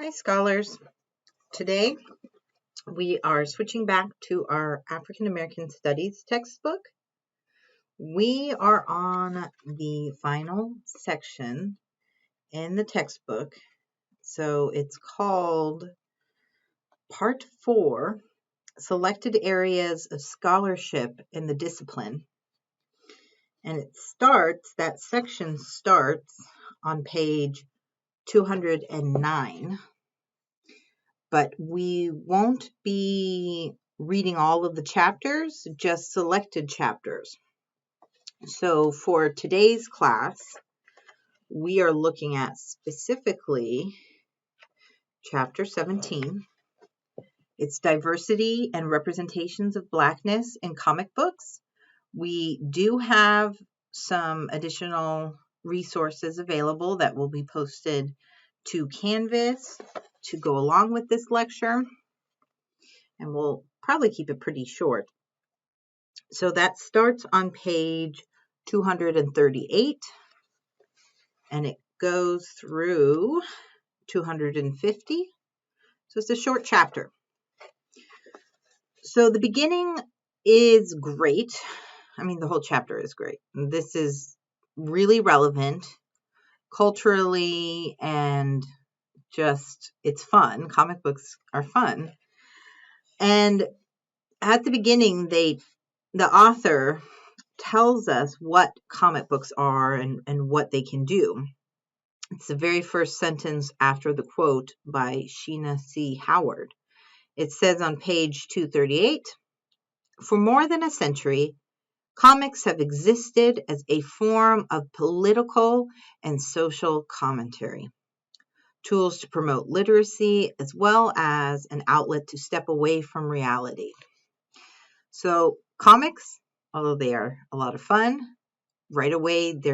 Hi, scholars. Today we are switching back to our African American Studies textbook. We are on the final section in the textbook. So it's called Part 4, Selected Areas of Scholarship in the Discipline. And that section starts on page 209. But we won't be reading all of the chapters, just selected chapters. So for today's class, we are looking at specifically chapter 17. It's diversity and representations of Blackness in comic books. We do have some additional resources available that will be posted to Canvas to go along with this lecture. And we'll probably keep it pretty short. So that starts on page 238 and it goes through 250. So it's a short chapter. So the beginning is great. I mean, the whole chapter is great. This is really relevant culturally and just, it's fun. Comic books are fun. And at the beginning, the author tells us what comic books are and what they can do. It's the very first sentence after the quote by Sheena C. Howard. It says on page 238, "For more than a century, comics have existed as a form of political and social commentary, tools to promote literacy, as well as an outlet to step away from reality." So comics, although they are a lot of fun, right away the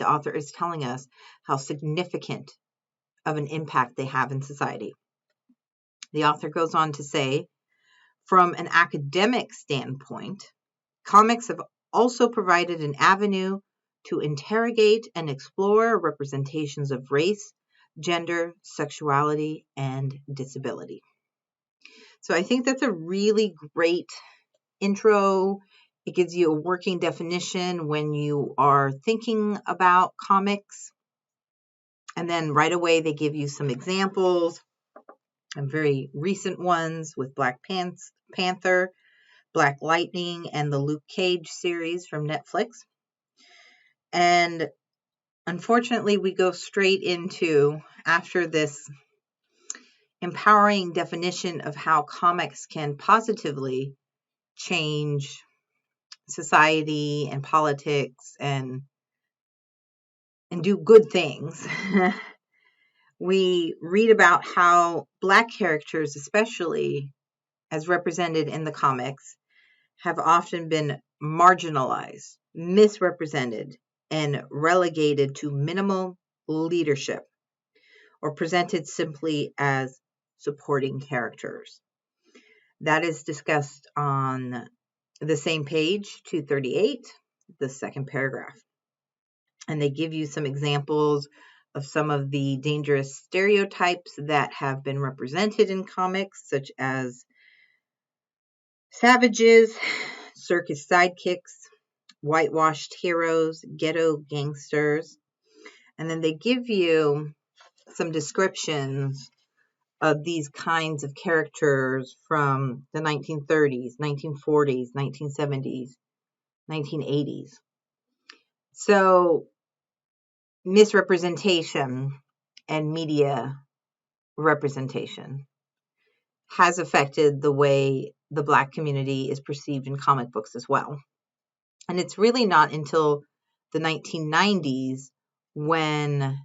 author is telling us how significant of an impact they have in society. The author goes on to say, from an academic standpoint, comics have also provided an avenue to interrogate and explore representations of race, gender, sexuality, and disability. So I think that's a really great intro. It gives you a working definition when you are thinking about comics. And then right away, they give you some examples and very recent ones with Black Panther, Black Lightning, and the Luke Cage series from Netflix. And unfortunately, we go straight into, after this empowering definition of how comics can positively change society and politics and do good things. We read about how Black characters, especially as represented in the comics, have often been marginalized, misrepresented, and relegated to minimal leadership, or presented simply as supporting characters. That is discussed on the same page, 238, the second paragraph. And they give you some examples of some of the dangerous stereotypes that have been represented in comics, such as savages, circus sidekicks, whitewashed heroes, ghetto gangsters. And then they give you some descriptions of these kinds of characters from the 1930s, 1940s, 1970s, 1980s. So misrepresentation and media representation has affected the way the Black community is perceived in comic books as well. And it's really not until the 1990s when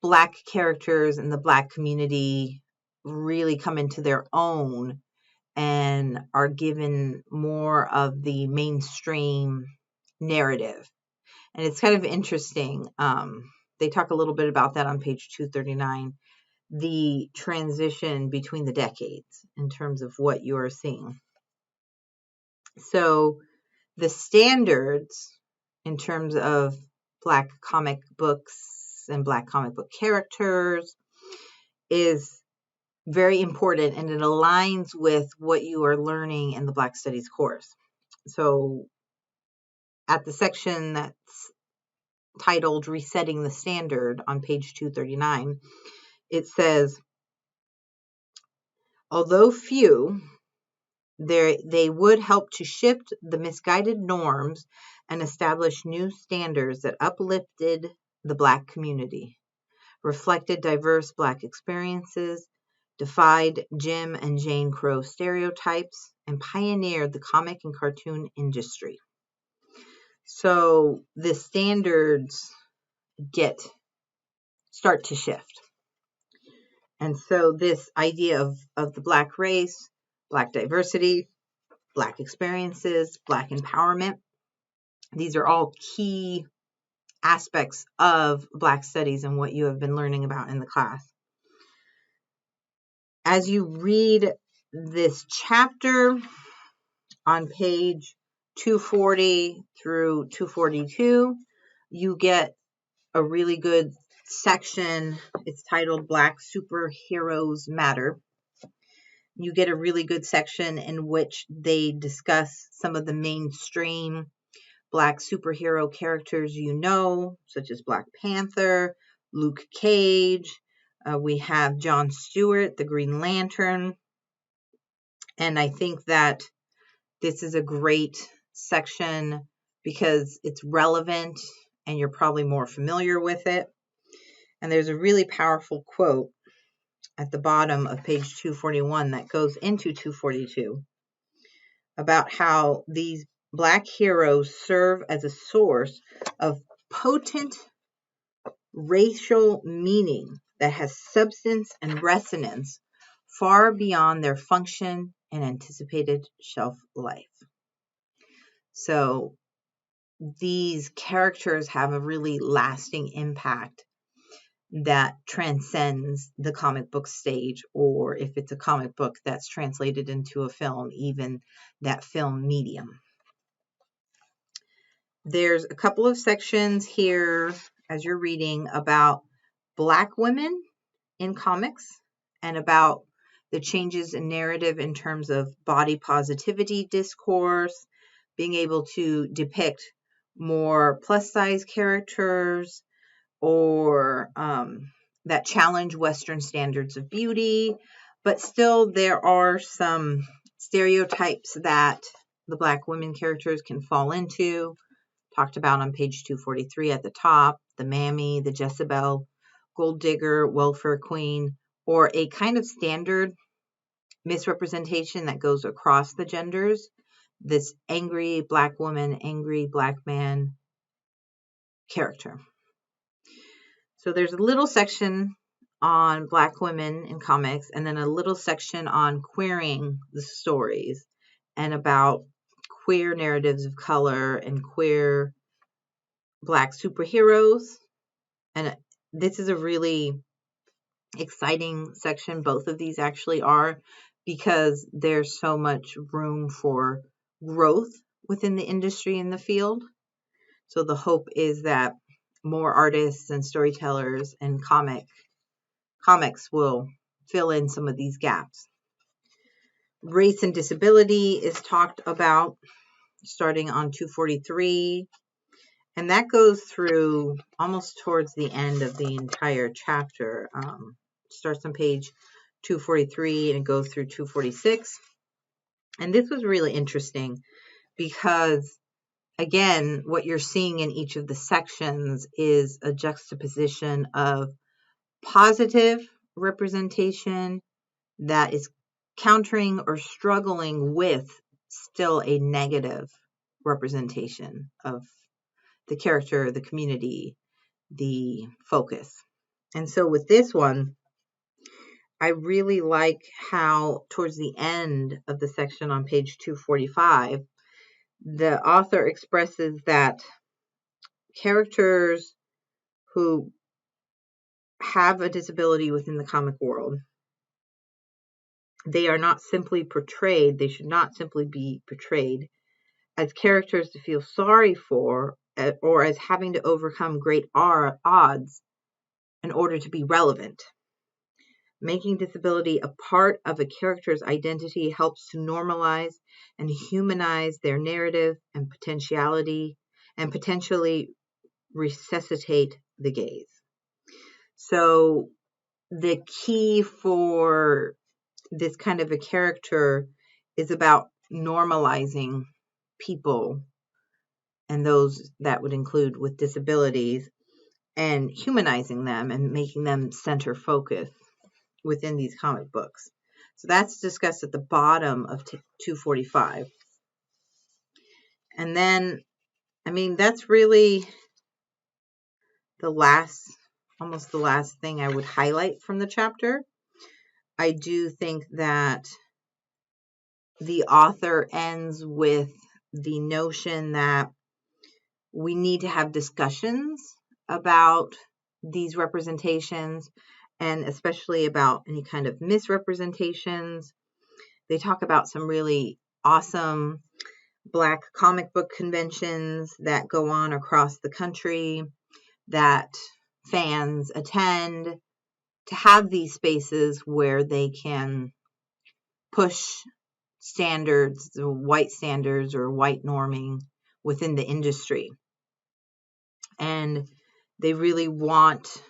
Black characters in the Black community really come into their own and are given more of the mainstream narrative. And it's kind of interesting. They talk a little bit about that on page 239, the transition between the decades in terms of what you are seeing. So the standards in terms of Black comic books and Black comic book characters is very important, and it aligns with what you are learning in the Black Studies course. So at the section that's titled Resetting the Standard on page 239, it says, although few, they would help to shift the misguided norms and establish new standards that uplifted the Black community, reflected diverse Black experiences, defied Jim and Jane Crow stereotypes, and pioneered the comic and cartoon industry. So the standards start to shift. And so this idea of the Black race, Black diversity, Black experiences, Black empowerment, these are all key aspects of Black studies and what you have been learning about in the class. As you read this chapter on page 240 through 242, you get a really good section. It's titled Black Superheroes Matter. You get a really good section in which they discuss some of the mainstream Black superhero characters such as Black Panther, Luke Cage. We have John Stewart, the Green Lantern. And I think that this is a great section because it's relevant and you're probably more familiar with it. And there's a really powerful quote at the bottom of page 241 that goes into 242 about how these Black heroes serve as a source of potent racial meaning that has substance and resonance far beyond their function and anticipated shelf life. So these characters have a really lasting impact that transcends the comic book stage, or if it's a comic book that's translated into a film, even that film medium. There's a couple of sections here as you're reading about Black women in comics and about the changes in narrative in terms of body positivity discourse, being able to depict more plus size characters or that challenge Western standards of beauty, but still there are some stereotypes that the Black women characters can fall into, talked about on page 243 at the top, the mammy, the Jezebel, gold digger, welfare queen, or a kind of standard misrepresentation that goes across the genders, this angry Black woman, angry Black man character. So there's a little section on Black women in comics, and then a little section on queering the stories and about queer narratives of color and queer Black superheroes. And this is a really exciting section. Both of these actually are, because there's so much room for growth within the industry in the field. So the hope is that more artists and storytellers and comics will fill in some of these gaps. Race and disability is talked about starting on 243, and that goes through almost towards the end of the entire chapter. Starts on page 243 and goes through 246. And this was really interesting because, again, what you're seeing in each of the sections is a juxtaposition of positive representation that is countering or struggling with still a negative representation of the character, the community, the focus. And so with this one, I really like how towards the end of the section on page 245, the author expresses that characters who have a disability within the comic world, they are not simply portrayed, they should not simply be portrayed as characters to feel sorry for or as having to overcome great odds in order to be relevant. Making disability a part of a character's identity helps to normalize and humanize their narrative and potentially resuscitate the gaze. So the key for this kind of a character is about normalizing people, and those that would include with disabilities, and humanizing them and making them center focus within these comic books. So that's discussed at the bottom of 245. And then, that's really almost the last thing I would highlight from the chapter. I do think that the author ends with the notion that we need to have discussions about these representations, and especially about any kind of misrepresentations. They talk about some really awesome Black comic book conventions that go on across the country that fans attend, to have these spaces where they can push standards, white standards or white norming within the industry. And they really want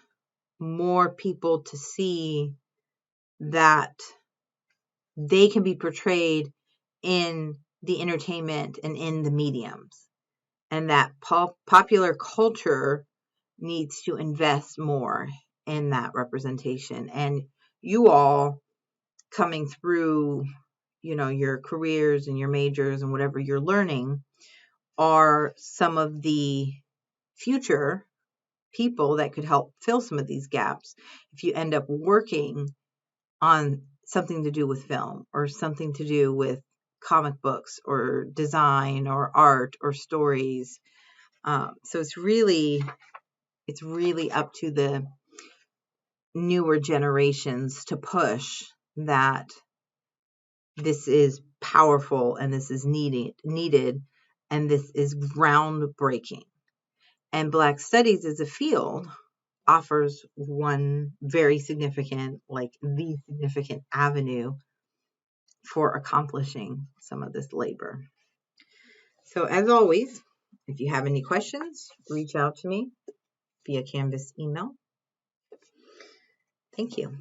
more people to see that they can be portrayed in the entertainment and in the mediums, and that popular culture needs to invest more in that representation. And you all coming through, your careers and your majors and whatever you're learning are some of the future people that could help fill some of these gaps if you end up working on something to do with film or something to do with comic books or design or art or stories. So it's really up to the newer generations to push that this is powerful and this is needed and this is groundbreaking. And Black Studies as a field offers one very significant, the significant avenue for accomplishing some of this labor. So as always, if you have any questions, reach out to me via Canvas email. Thank you.